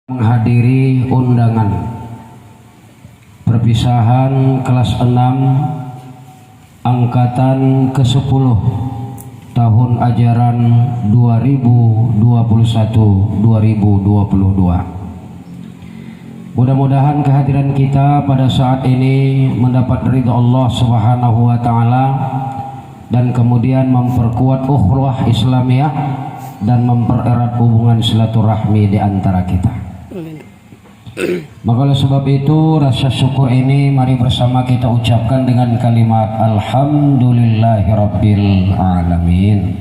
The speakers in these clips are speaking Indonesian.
Menghadiri undangan perpisahan kelas 6 angkatan ke-10 tahun ajaran 2021-2022. Mudah-mudahan kehadiran kita pada saat ini mendapat ridha Allah Subhanahu wa taala dan kemudian memperkuat ukhuwah Islamiyah dan mempererat hubungan silaturahmi di antara kita. Maka oleh sebab itu rasa syukur ini mari bersama kita ucapkan dengan kalimat Alhamdulillahirabbil alamin.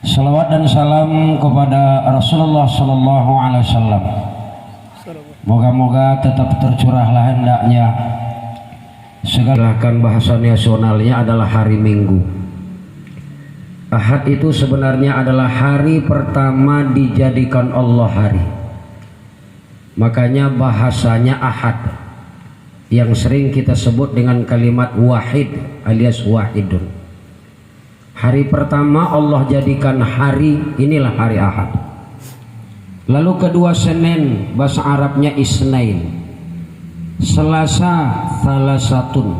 Salawat dan salam kepada Rasulullah sallallahu alaihi wasallam. Moga-moga tetap tercurahlah hendaknya segalakan bahasa nasionalnya adalah hari Minggu. Ahad itu sebenarnya adalah hari pertama dijadikan Allah hari. Makanya bahasanya ahad yang sering kita sebut dengan kalimat wahid alias wahidun. Hari pertama Allah jadikan hari, inilah hari ahad. Lalu kedua Senin, bahasa Arabnya isnain. Selasa salasatun.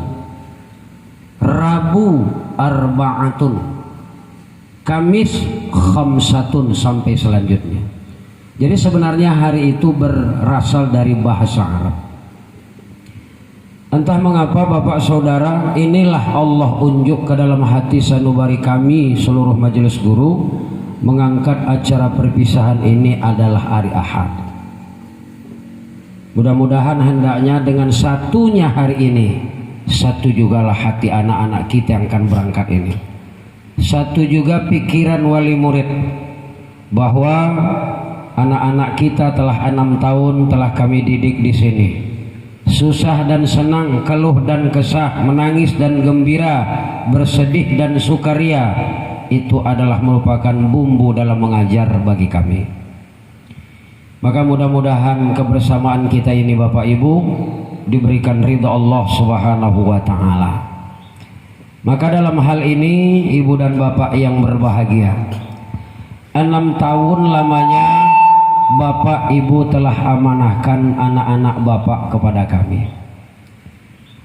Rabu arba'atun. Kamis khamsatun sampai selanjutnya. Jadi sebenarnya hari itu berasal dari bahasa Arab. Entah mengapa Bapak Saudara, inilah Allah unjuk ke dalam hati sanubari kami seluruh majelis guru mengangkat acara perpisahan ini adalah hari Ahad. Mudah-mudahan hendaknya dengan satunya hari ini, satu jugalah hati anak-anak kita yang akan berangkat ini. Satu juga pikiran wali murid bahwa anak-anak kita telah 6 tahun telah kami didik di sini. Susah dan senang, keluh dan kesah, menangis dan gembira, bersedih dan sukaria, itu adalah merupakan bumbu dalam mengajar bagi kami. Maka mudah-mudahan kebersamaan kita ini Bapak Ibu diberikan ridha Allah Subhanahu wa taala. Maka dalam hal ini Ibu dan Bapak yang berbahagia, 6 tahun lamanya Bapak Ibu telah amanahkan anak-anak Bapak kepada kami,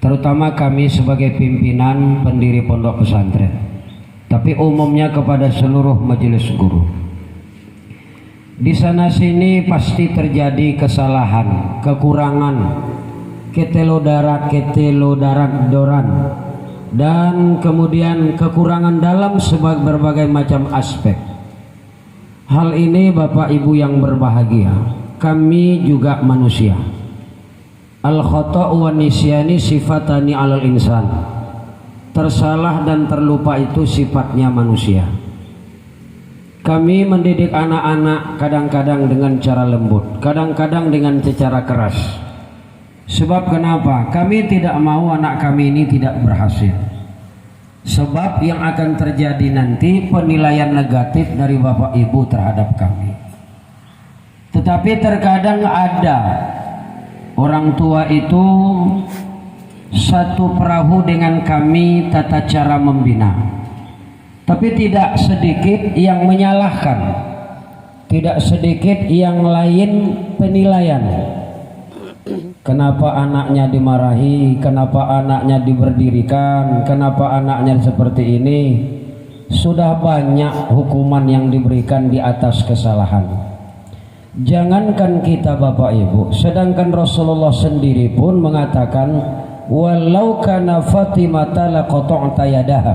terutama kami sebagai pimpinan pendiri pondok pesantren, tapi umumnya kepada seluruh majelis guru. Di sana sini pasti terjadi kesalahan, kekurangan, ketelodaran, dan kemudian kekurangan dalam berbagai macam aspek. Hal ini Bapak Ibu yang berbahagia, kami juga manusia. Al-khata'u wa nisyani sifatani 'alal insan. Tersalah dan terlupa itu sifatnya manusia. Kami mendidik anak-anak kadang-kadang dengan cara lembut, kadang-kadang dengan cara keras. Sebab kenapa? Kami tidak mau anak kami ini tidak berhasil. Sebab yang akan terjadi nanti penilaian negatif dari Bapak Ibu terhadap kami. Tetapi terkadang ada orang tua itu satu perahu dengan kami tata cara membina. Tapi tidak sedikit yang menyalahkan, tidak sedikit yang lain penilaian. Kenapa anaknya dimarahi, kenapa anaknya diberdirikan, kenapa anaknya seperti ini. Sudah banyak hukuman yang diberikan di atas kesalahan. Jangankan kita Bapak Ibu, sedangkan Rasulullah sendiri pun mengatakan, walau kana Fatimah laqata'ta yadaha.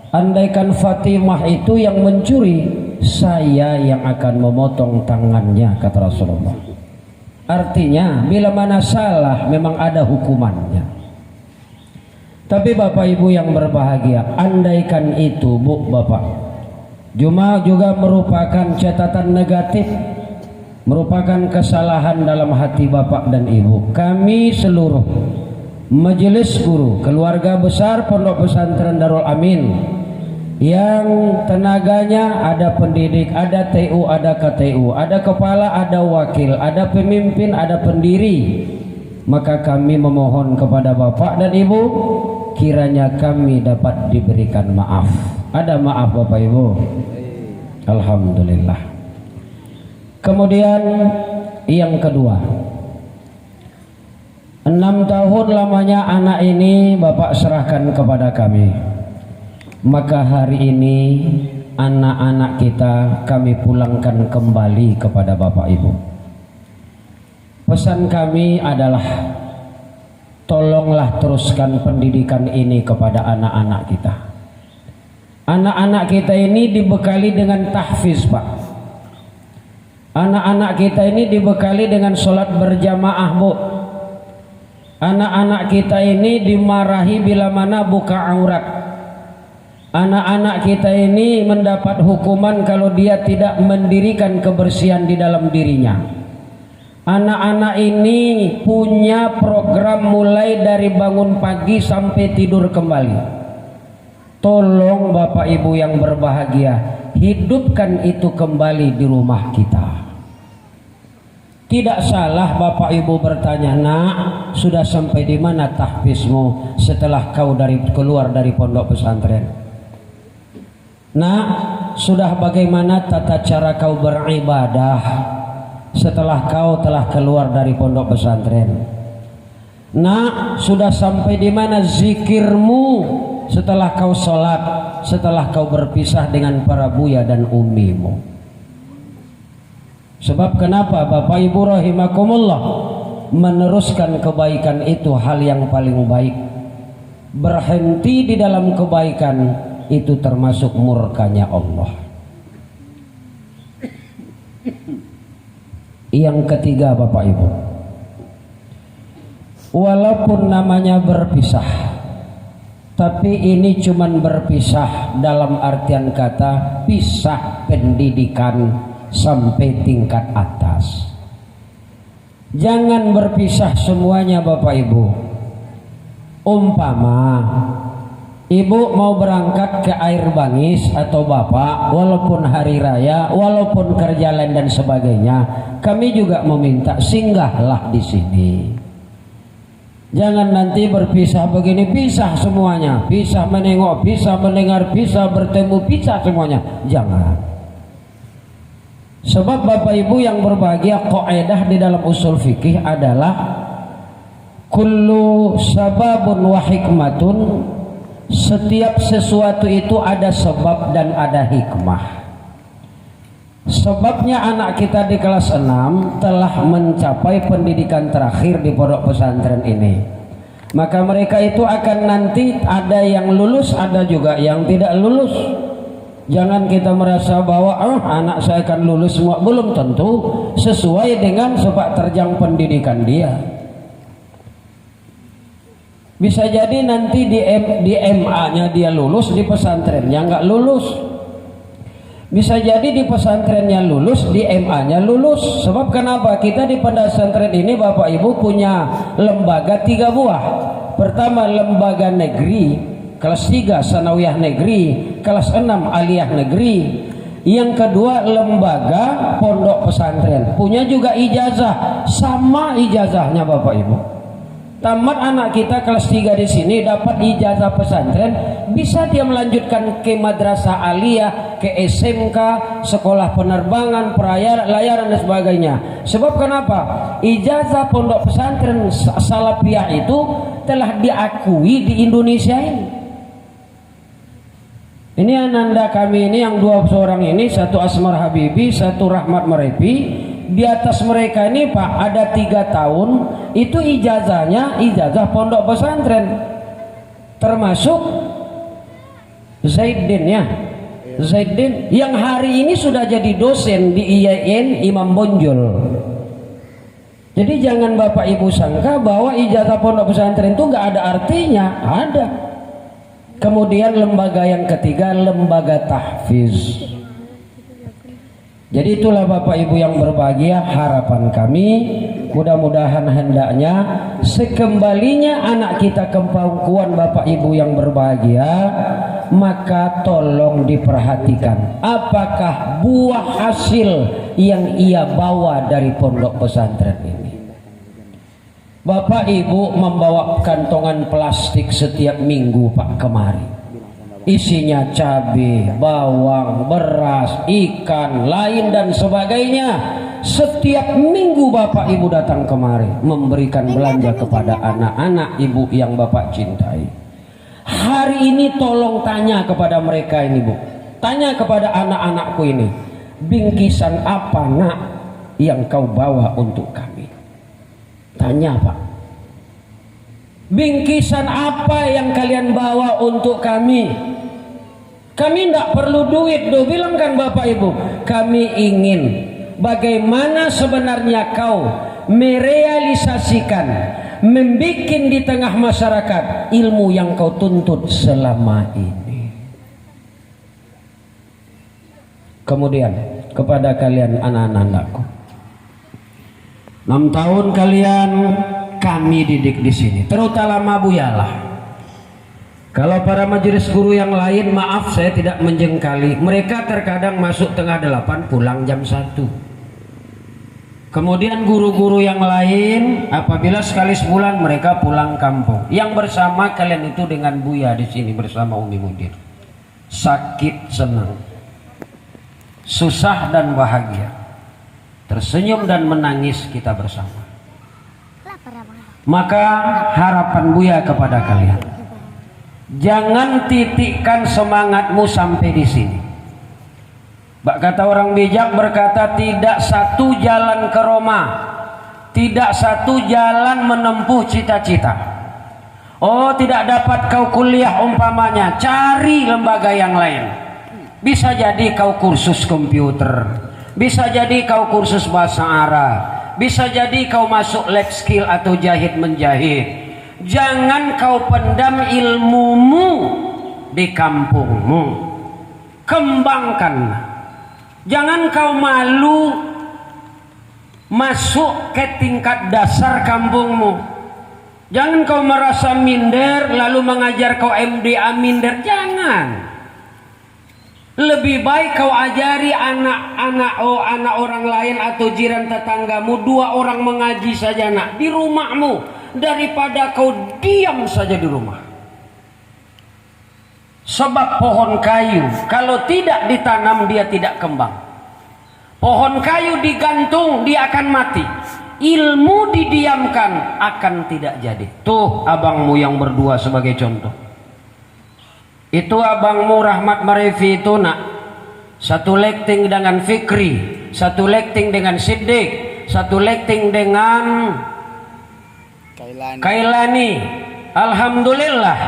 Andaikan Fatimah itu yang mencuri, saya yang akan memotong tangannya, kata Rasulullah. Artinya bila mana salah memang ada hukumannya. Tapi Bapak Ibu yang berbahagia, andaikan itu Bu Bapak juga merupakan catatan negatif, merupakan kesalahan dalam hati Bapak dan Ibu. Kami seluruh majelis guru keluarga besar Pondok Pesantren Darul Amin yang tenaganya ada pendidik, ada TU, ada KTU, ada kepala, ada wakil, ada pemimpin, ada pendiri. Maka kami memohon kepada Bapak dan Ibu, kiranya kami dapat diberikan maaf. Ada maaf Bapak Ibu? Alhamdulillah. Kemudian yang kedua, 6 tahun lamanya anak ini Bapak serahkan kepada kami. Maka hari ini anak-anak kita kami pulangkan kembali kepada Bapak Ibu. Pesan kami adalah tolonglah teruskan pendidikan ini kepada anak-anak kita. Anak-anak kita ini dibekali dengan tahfiz, Pak. Anak-anak kita ini dibekali dengan sholat berjamaah, Bu. Anak-anak kita ini dimarahi bila mana buka aurat. Anak-anak kita ini mendapat hukuman kalau dia tidak mendirikan kebersihan di dalam dirinya. Anak-anak ini punya program mulai dari bangun pagi sampai tidur kembali. Tolong Bapak Ibu yang berbahagia, hidupkan itu kembali di rumah kita. Tidak salah Bapak Ibu bertanya, "Nak, sudah sampai di mana tahfizmu setelah kau keluar dari pondok pesantren? Nak, sudah bagaimana tata cara kau beribadah setelah kau telah keluar dari pondok pesantren? Nak, sudah sampai di mana zikirmu setelah kau sholat, setelah kau berpisah dengan para buya dan ummimu?" Sebab kenapa Bapak Ibu rahimakumullah, meneruskan kebaikan itu hal yang paling baik. Berhenti di dalam kebaikan itu termasuk murkanya Allah. Yang ketiga Bapak Ibu, walaupun namanya berpisah, tapi ini cuman berpisah dalam artian kata pisah pendidikan sampai tingkat atas. Jangan berpisah semuanya Bapak Ibu. Umpama Ibu mau berangkat ke Air Bangis atau Bapak, walaupun hari raya, walaupun kerja lain dan sebagainya, kami juga meminta singgahlah di sini. Jangan nanti berpisah begini, pisah semuanya, pisah menengok, pisah mendengar, pisah bertemu, pisah semuanya. Jangan. Sebab Bapak Ibu yang berbahagia, kaidah di dalam usul fikih adalah kullu sababun wa hikmatun. Setiap sesuatu itu ada sebab dan ada hikmah. Sebabnya anak kita di kelas 6 telah mencapai pendidikan terakhir di pondok pesantren ini. Maka mereka itu akan nanti ada yang lulus, ada juga yang tidak lulus. Jangan kita merasa bahwa anak saya akan lulus semua. Belum tentu sesuai dengan sepak terjang pendidikan dia. Bisa jadi nanti di MA-nya dia lulus, di pesantrennya nggak lulus. Bisa jadi di pesantrennya lulus, di MA-nya lulus. Sebab kenapa? Kita di pesantren ini Bapak Ibu punya lembaga 3 buah. Pertama lembaga negeri, kelas 3 sanawiyah negeri, kelas 6 aliyah negeri. Yang kedua lembaga pondok pesantren, punya juga ijazah, sama ijazahnya Bapak Ibu. Tamat anak kita kelas 3 di sini dapat ijazah pesantren, bisa dia melanjutkan ke madrasah aliyah, ke SMK, sekolah penerbangan, pelayaran dan sebagainya. Sebab kenapa? Ijazah pondok pesantren salafiyah itu telah diakui di Indonesia ini. Ini ananda kami ini yang 2 seorang ini, satu Asmar Habibi, satu Rahmat Merepi. Di atas mereka ini Pak ada 3 tahun itu ijazahnya ijazah pondok pesantren, termasuk Zaiddin ya, Zaiddin yang hari ini sudah jadi dosen di IAIN Imam Bonjol. Jadi jangan Bapak Ibu sangka bahwa ijazah pondok pesantren itu nggak ada artinya, ada. Kemudian lembaga yang ketiga lembaga tahfiz. Jadi itulah Bapak Ibu yang berbahagia, harapan kami mudah-mudahan hendaknya sekembalinya anak kita ke pangkuan Bapak Ibu yang berbahagia, maka tolong diperhatikan apakah buah hasil yang ia bawa dari pondok pesantren ini. Bapak Ibu membawa kantongan plastik setiap minggu Pak kemari, isinya cabai, bawang, beras, ikan, lain dan sebagainya. setiap minggu Bapak Ibu datang kemari memberikan belanja kepada anak-anak Ibu yang Bapak cintai. Hari ini tolong tanya kepada mereka ini Bu, tanya kepada anak-anakku ini, bingkisan apa nak yang kau bawa untuk kami? Tanya Pak, bingkisan apa yang kalian bawa untuk kami? Kami tidak perlu duit do, bilangkan Bapak Ibu, kami ingin bagaimana sebenarnya kau merealisasikan, membikin di tengah masyarakat ilmu yang kau tuntut selama ini. Kemudian kepada kalian anak-anakku, 6 tahun kalian kami didik di sini, terutama Buyalah. Kalau para majelis guru yang lain, maaf saya tidak menjengkali, mereka terkadang masuk tengah 8 pulang jam 1. Kemudian guru-guru yang lain apabila sekali sebulan mereka pulang kampung. Yang bersama kalian itu dengan Buya di sini bersama Umi Mudir. Sakit senang, susah dan bahagia, tersenyum dan menangis kita bersama. Maka harapan Buya kepada kalian, jangan titikkan semangatmu sampai di sini. Bak kata orang bijak berkata, tidak satu jalan ke Roma, tidak satu jalan menempuh cita-cita. Oh, tidak dapat kau kuliah umpamanya, cari lembaga yang lain. Bisa jadi kau kursus komputer, bisa jadi kau kursus bahasa Arab, bisa jadi kau masuk lab skill atau jahit menjahit. Jangan kau pendam ilmumu di kampungmu, kembangkan. Jangan kau malu masuk ke tingkat dasar kampungmu. Jangan kau merasa minder lalu mengajar kau MDA minder. Jangan. Lebih baik kau ajari anak orang lain atau jiran tetanggamu, 2 orang mengaji saja nak di rumahmu, daripada kau diam saja di rumah. Sebab pohon kayu kalau tidak ditanam dia tidak kembang. Pohon kayu digantung dia akan mati. Ilmu didiamkan akan tidak jadi. Tuh abangmu yang berdua sebagai contoh. Itu abangmu Rahmat Marefi itu nak, satu lekting dengan Fikri, satu lekting dengan Siddiq, satu lekting dengan Kailani. Alhamdulillah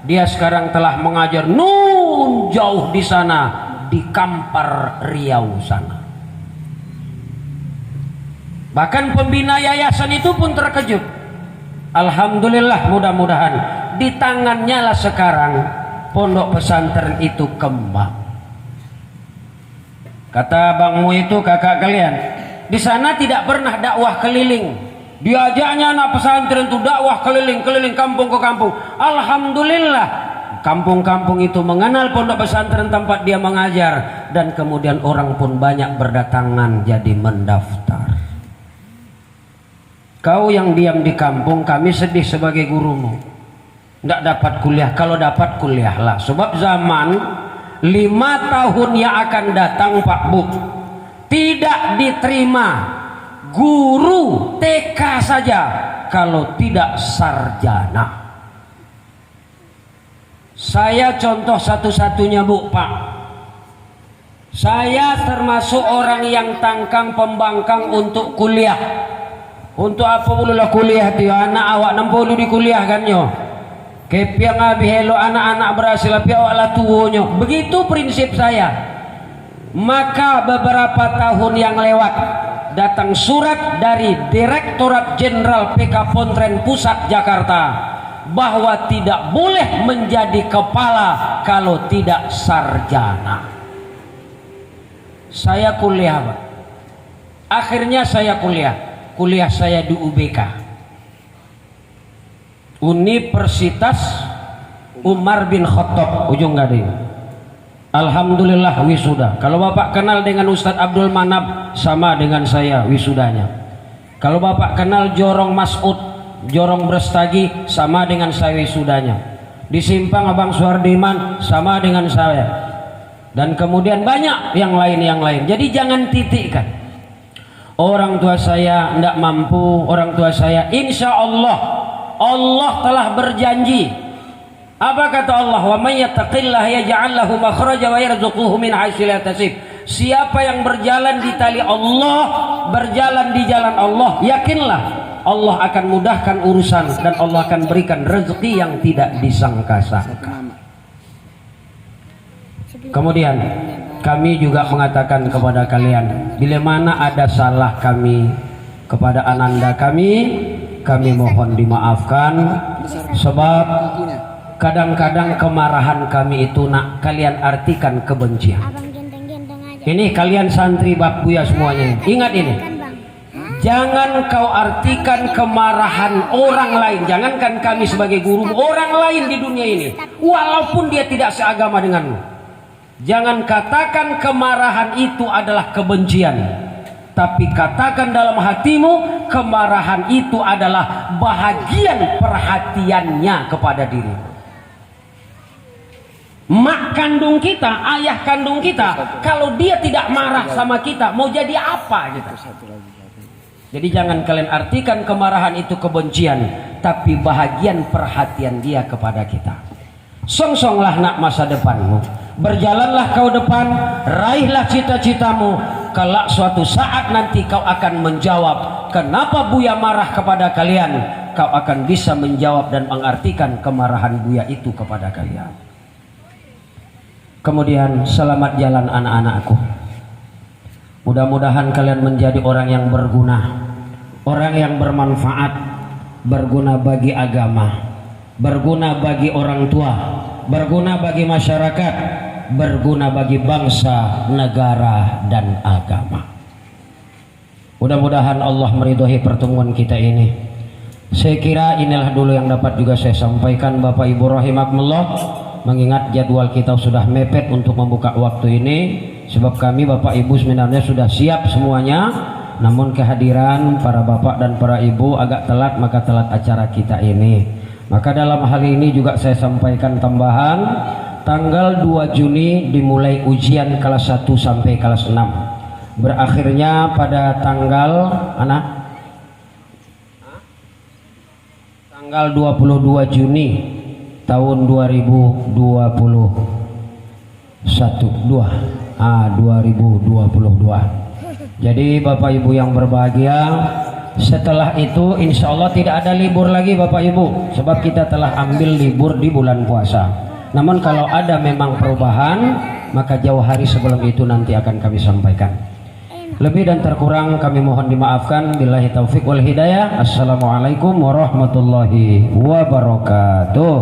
dia sekarang telah mengajar nun jauh di sana, di Kampar Riau sana. Bahkan pembina yayasan itu pun terkejut. Alhamdulillah, mudah-mudahan di tangannya lah sekarang pondok pesantren itu kembang. Kata abangmu itu kakak kalian, di sana tidak pernah dakwah keliling. Diajaknya anak pesantren itu dakwah keliling-keliling kampung ke kampung. Alhamdulillah kampung-kampung itu mengenal pondok pesantren tempat dia mengajar, dan kemudian orang pun banyak berdatangan jadi mendaftar. Kau yang diam di kampung, kami sedih sebagai gurumu, tidak dapat kuliah. Kalau dapat kuliahlah, sebab zaman 5 tahun yang akan datang Pak Bu tidak diterima guru TK saja kalau tidak sarjana. Saya contoh satu-satunya Bu Pak. Saya termasuk orang yang tangkang pembangkang untuk kuliah. Untuk apa pula kuliah tu anak awak 60 di kuliah kan yo. Kepiang abi hello anak-anak berhasil tapi awak lah tuonyo. Begitu prinsip saya. Maka beberapa tahun yang lewat datang surat dari Direktorat Jenderal PK Pontren Pusat Jakarta bahwa tidak boleh menjadi kepala kalau tidak sarjana. Saya kuliah Pak. Akhirnya saya kuliah saya di UBK, Universitas Umar bin Khattab Ujung Gading. Alhamdulillah wisuda. Kalau Bapak kenal dengan Ustadz Abdul Manab, sama dengan saya wisudanya. Kalau Bapak kenal Jorong Mas'ud, Jorong Brestagi, sama dengan saya wisudanya. Di Simpang Abang Suhardiman, sama dengan saya. Dan kemudian banyak yang lain. Jadi jangan titikkan. orang tua saya tidak mampu, orang tua saya, insya Allah Allah telah berjanji. Apa kata Allah? Wa may yattaqillaha yaj'al lahu makhraja wa yarzuquhu min haitsu la yahtasib. Siapa yang berjalan di tali Allah, berjalan di jalan Allah, yakinlah Allah akan mudahkan urusan dan Allah akan berikan rezeki yang tidak disangka-sangka. Kemudian kami juga mengatakan kepada kalian, bila mana ada salah kami kepada ananda kami mohon dimaafkan, sebab kadang-kadang kemarahan kami itu nak kalian artikan kebencian. Ini kalian santri bab Buya semuanya, ingat ini. Jangan kau artikan kemarahan orang lain, jangankan kami sebagai guru, orang lain di dunia ini, walaupun dia tidak seagama denganmu, jangan katakan kemarahan itu adalah kebencian, tapi katakan dalam hatimu kemarahan itu adalah bahagian perhatiannya kepada dirimu. Mak kandung kita, ayah kandung kita, kalau dia tidak marah sama kita, mau jadi apa kita? Jadi jangan kalian artikan kemarahan itu kebencian, tapi bahagian perhatian dia kepada kita. Songsonglah nak masa depanmu, berjalanlah kau depan, raihlah cita-citamu. Kelak suatu saat nanti kau akan menjawab kenapa Buya marah kepada kalian. Kau akan bisa menjawab dan mengartikan kemarahan Buya itu kepada kalian. Kemudian selamat jalan anak-anakku. Mudah-mudahan kalian menjadi orang yang berguna, orang yang bermanfaat, berguna bagi agama, berguna bagi orang tua, berguna bagi masyarakat, berguna bagi bangsa, negara, dan agama. Mudah-mudahan Allah meridhai pertemuan kita ini. Saya kira inilah dulu yang dapat juga saya sampaikan, Bapak Ibu rahimakumullah. Mengingat jadwal kita sudah mepet untuk membuka waktu ini, sebab kami Bapak Ibu sebenarnya sudah siap semuanya, namun kehadiran para bapak dan para ibu agak telat, maka telat acara kita ini. Maka dalam hal ini juga saya sampaikan tambahan, tanggal 2 Juni dimulai ujian kelas 1 sampai kelas 6, berakhirnya pada tanggal tanggal 22 Juni tahun 2022. Jadi Bapak Ibu yang berbahagia, setelah itu insya Allah tidak ada libur lagi Bapak Ibu, sebab kita telah ambil libur di bulan puasa. Namun kalau ada memang perubahan, maka jauh hari sebelum itu nanti akan kami sampaikan. Lebih dan terkurang kami mohon dimaafkan. Billahi taufik wal hidayah. Assalamualaikum warahmatullahi wabarakatuh.